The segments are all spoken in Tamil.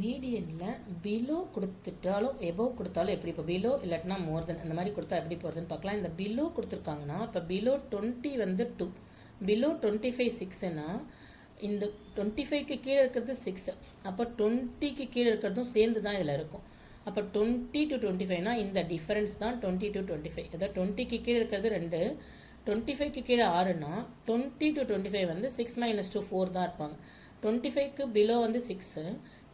மீடியனில் பிலோ கொடுத்துட்டாலும் எபோவ் கொடுத்தாலும் எப்படி, இப்போ பிலோ இல்லாட்டினா மோர் தென் அந்த மாதிரி கொடுத்தா எப்படி போகிறதுன்னு பார்க்கலாம். இந்த பிலோ கொடுத்துருக்காங்கன்னா இப்போ பிலோ 20 வந்து 2, பிலோ 25 6ன்னா இந்த 25க்கு கீழே இருக்கிறது 6, அப்போ 20க்கு கீழே இருக்கிறதும் சேர்ந்து தான் இதில் இருக்கும். அப்போ 20 to 25னா இந்த டிஃபரன்ஸ் தான் 20 to 25. அதாவது 20க்கு கீழே இருக்கிறது 2, 25க்கு கீழே 6னா 20 to 25 வந்து 6 - 2 4 தான் இருப்பாங்க. 25க்கு பிலோ வந்து 6,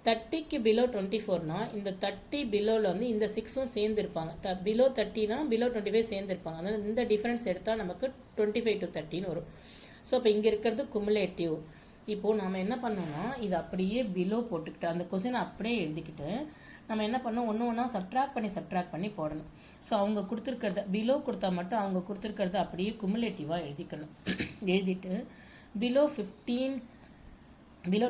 30க்கு பிலோ 24னா இந்த 30 பிலோவில் வந்து இந்த 6ம் சேர்ந்து இருப்பாங்க. பிலோ 30னா பிலோ 25 சேர்ந்து இருப்பாங்க. அதனால் இந்த டிஃபரன்ஸ் எடுத்தால் நமக்கு 25 to 30ன்னு வரும். ஸோ இப்போ இங்கே இருக்கிறது குமுலேட்டிவ். இப்போது நம்ம என்ன பண்ணோம்னா இது அப்படியே பிலோ போட்டுக்கிட்டு அந்த கொஸ்டினை அப்படியே எழுதிக்கிட்டு நம்ம என்ன பண்ணோம், ஒன்று ஒன்றா சப்ட்ராக்ட் பண்ணி போடணும். ஸோ அவங்க கொடுத்துருக்கிறத பிலோ கொடுத்தா மட்டும் அவங்க கொடுத்துருக்கிறத அப்படியே குமுலேட்டிவாக எழுதிக்கணும். எழுதிட்டு பிலோ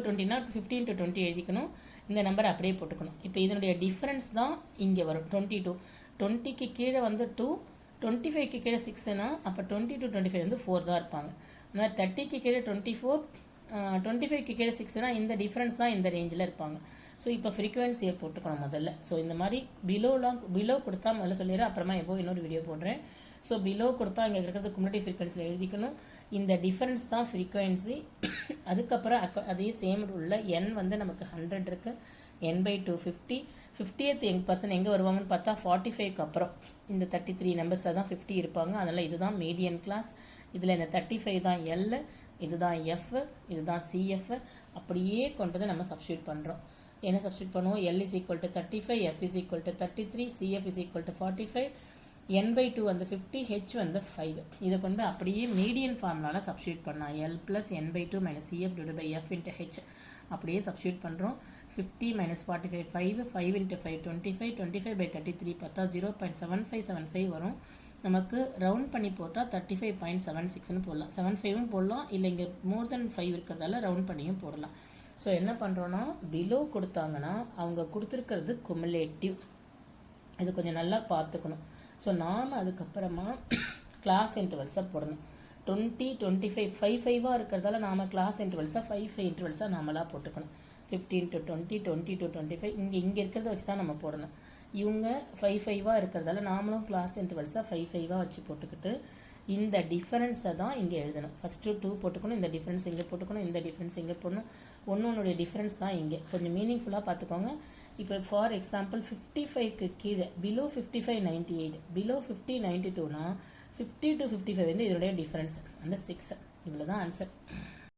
20னா 15 to 20 எழுதிக்கணும். இந்த நம்பரை அப்படியே போட்டுக்கணும். இப்போ இதனுடைய டிஃப்ரென்ஸ் தான் இங்கே வரும் 22. 20க்கு கீழே வந்து 2, 25க்கு கீழே 6னா அப்போ 20 to 25 வந்து 4 தான் இருப்பாங்க. அந்த மாதிரி 30க்கு கீழே 24, 25க்கு கீழே 6னா இந்த டிஃப்ரென்ஸ் தான் இந்த ரேஞ்சில் இருப்பாங்க. ஸோ இப்போ ஃப்ரீக்குவென்சியை போட்டுக்கணும் முதல்ல. ஸோ இந்த மாதிரி பிலோ கொடுத்தா முதல்ல சொல்லிடுறேன், அப்புறமா இன்னொரு வீடியோ போடுறேன். ஸோ பிலோ கொடுத்தா இங்கே இருக்கிறது குமுலேட்டிவ் ஃப்ரீக்வன்சியில் எழுதிக்கணும். இந்த டிஃபரன்ஸ் தான் ஃப்ரீக்வன்சி. அதுக்கப்புறம் அதே சேம் ரூலில் n வந்து நமக்கு 100 இருக்குது, n/2 50. 50th பர்சன் எங்கே வருவாங்கன்னு பார்த்தா 45க்கு அப்புறம் இந்த 33 நம்பர்ஸில் தான் 50 இருப்பாங்க. அதனால் இதுதான் மீடியன் கிளாஸ். இதில் இந்த 35 தான் L, இதுதான் F, இதுதான் CF. அப்படியே கொண்டு வந்து நம்ம சப்ஸ்டியூட் பண்ணுறோம். என்ன சப்ஸ்டியூட் பண்ணுவோம், L = 35, F = 33, CF = 45, n/2 வந்து 50, h வந்து 5. இதை கொண்டு அப்படியே மீடியன் ஃபார்முலாவில் சப்ஸ்டியூட் பண்ணலாம். L + n/2 - CF / F × h அப்படியே சப்ஸ்டியூட் பண்ணுறோம். 50 - 45 5, 5 × 5 25, 25/33 பார்த்தா 0.7575 வரும். நமக்கு ரவுண்ட் பண்ணி போட்டால் 35.76ன்னு போடலாம். 75ம் போடலாம், இல்லை இங்கே மோர் தென் 5 இருக்கிறதால ரவுண்ட் பண்ணியும் போடலாம். ஸோ என்ன பண்ணுறோன்னா பிலோ கொடுத்தாங்கன்னா அவங்க கொடுத்துருக்கிறது குமுலேட்டிவ். இது கொஞ்சம் நல்லா பார்த்துக்கணும். ஸோ நாம் அதுக்கப்புறமா கிளாஸ் இன்டர்வல்ஸாக போடணும். 20, 25 5 இருக்கிறதால நாம் கிளாஸ் இன்டர்வல்ஸாக 5 இன்டர்வல்ஸாக நாமளாக போட்டுக்கணும். 15 to 20, 20 to 25 இங்கே இருக்கிறத வச்சு தான் நம்ம போடணும். இவங்க 5 இருக்கிறதால நாமளும் கிளாஸ் இன்டர்வல்ஸாக 5 வச்சு போட்டுக்கிட்டு இந்த டிஃபரன்ஸை தான் இங்கே எழுதணும். ஃபஸ்ட்டு 2 போட்டுக்கணும், இந்த டிஃப்ரென்ஸ் இங்கே போட்டுக்கணும், இந்த டிஃப்ரென்ஸ் இங்கே போடணும். ஒன்றுடைய டிஃப்ரென்ஸ் தான் இங்கே. கொஞ்சம் மீனிங்ஃபுல்லாக பார்த்துக்கோங்க. இப்போ ஃபார் எக்ஸாம்பிள் 55க்கு கீழே பிலோ 55 98, பிலோ 50 92னா 50 to 55 வந்து இதனுடைய டிஃப்ரென்ஸ் அந்த 6. இவ்வளோ தான் ஆன்சர்.